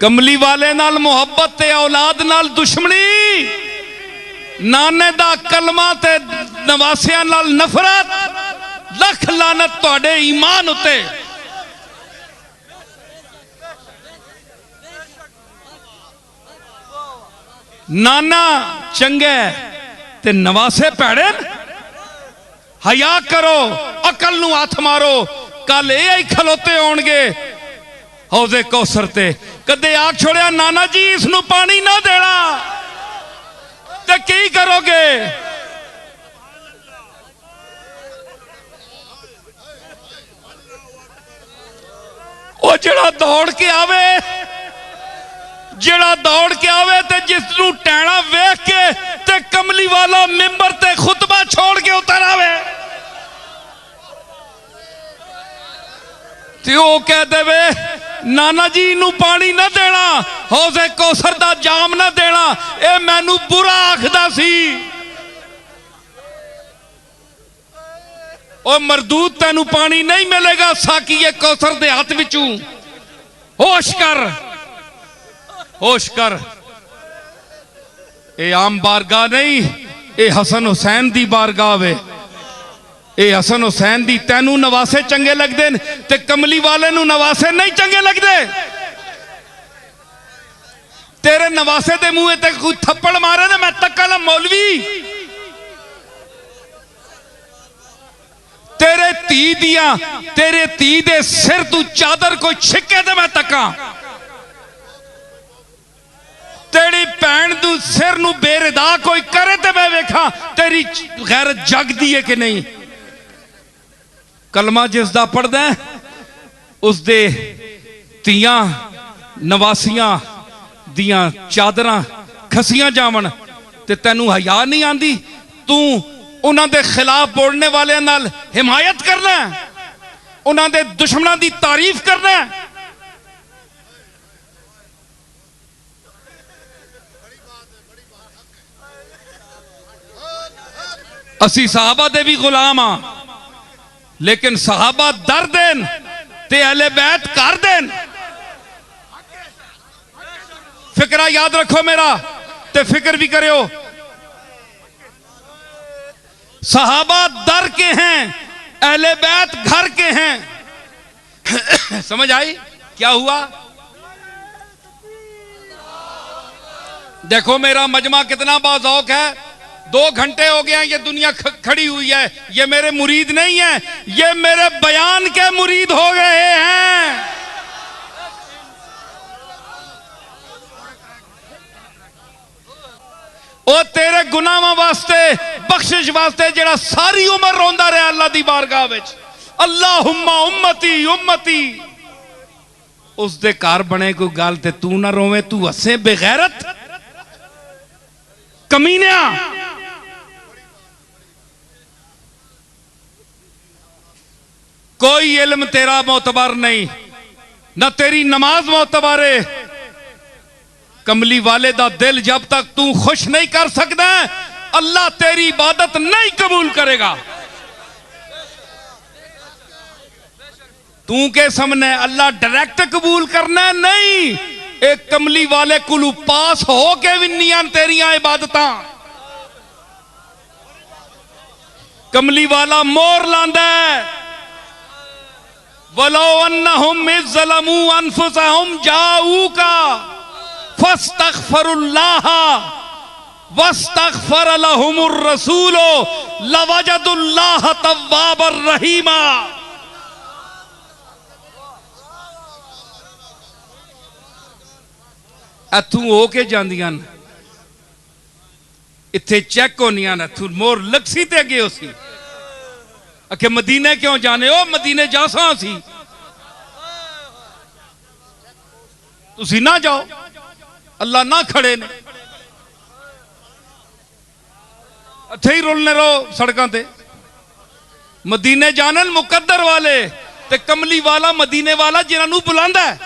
कमली वाले नाल मुहब्बत ते औलाद नाल दुश्मनी, नाने दा कलमा ते नवासियां नाल नफरत, लख लानत तुहाडे ईमान उते। नाना चंगे ते नवासे भैड़े। हया करो, अकल नू हथ मारो। कल ये खलोते होणगे हौजे कौसर ते। कदे आख छोड़िया नाना जी इसनू पानी ना देना ते की करोगे? ओ जड़ा दौड़ के आवे, जड़ा दौड़ के आवे ते जिसनू टैना वेख के ते कमली वाला मिंबर ते खुतबा छोड़ के उतर आवे ते ओ कह देवे नाना जी नू पानी ना देना, हौजे कौसर दा जाम ना देना, ए मैनू बुरा आखदा सी। ओ मरदूद तेनू पानी नहीं मिलेगा साकिए कौसर दे हाथ विचू। होश कर, होश कर। ए आम बारगाह नहीं, ए हसन हुसैन दी बारगाह वे। ए हसन हुसैन दी। तेनू नवासे चंगे लगदे ते कमली वाले नू नवासे नहीं चंगे लगदे। तेरे नवासे दे मुंह ते कोई थप्पड़ मारे ना मैं तक्कल मौलवी। तेरे धी दिया, तेरे धी दे सिर तू चादर कोई छिके ते मैं तक्का। तेरी भैन तू सिर नू बेरदा कोई करे ते मैं वेखा तेरी गैरत जगदी है कि नहीं। कलमा जिसदा पढ़दा उस दे तियां नवासियां दियां चादरां खसियां जावन ते तैनू हया नहीं आंदी। तू उन्हां दे खिलाफ बोलने वाले नाल हिमायत करना, उन्हां दे दुश्मनां दी तारीफ करना। असी सहाबा दे भी गुलाम हाँ, लेकिन सहाबा दर देन ते अहले बैत कर देन। फिक्रा याद रखो मेरा ते फिक्र भी करो। सहाबा दर के हैं, अहले बैत घर के हैं। समझ आई क्या हुआ? देखो मेरा मजमा कितना बाज़ौक है। 2 घंटे हो गए ये दुनिया खड़ी हुई है। ये मेरे मुरीद नहीं है, ये मेरे बयान के मुरीद हो गए हैं। ओ तेरे गुनाहां वास्ते बख्शिश वास्ते जेड़ा सारी उम्र रोंदा रहा अल्लाह दी बारगाह विच, अल्लाहुम्मा उम्मती उम्मती। उस दे घर बने कोई गल ते तू ना रोवे, तू हसे बेगैरत कमीनिया। कोई इल्म तेरा मोतबर नहीं, ना तेरी नमाज मोतबर है। कमली वाले दा दिल जब तक तू खुश नहीं कर सकता अल्लाह तेरी इबादत नहीं कबूल करेगा। तू के सामने अल्लाह डायरेक्ट कबूल करना है नहीं, एक कमली वाले कुलू पास हो के भी नहीं तेरिया इबादत। कमली वाला मोर लांदा है, वलो अन्नहुम इज़्ज़लमू अनफुसहुम जाऊका फस्तगफिरुल्लाह वस्तगफर लहुमुर रसूल लवजदुल्लाह तव्वाबर रहीमा। इथों हो के जांदियां इत्थे चेक होनियां ने, तू मोर लक्सी ते अगे हो सी आखे मदीने क्यों जाने? ओ मदीने जासा सी, तुसी ना जाओ, अल्लाह ना खड़े ने। इत्थे ही रुलने रहो सड़कों ते। मदीने जानन मुकद्दर वाले ते कमली वाला मदीने वाला जिन्होंने बुलांदा है।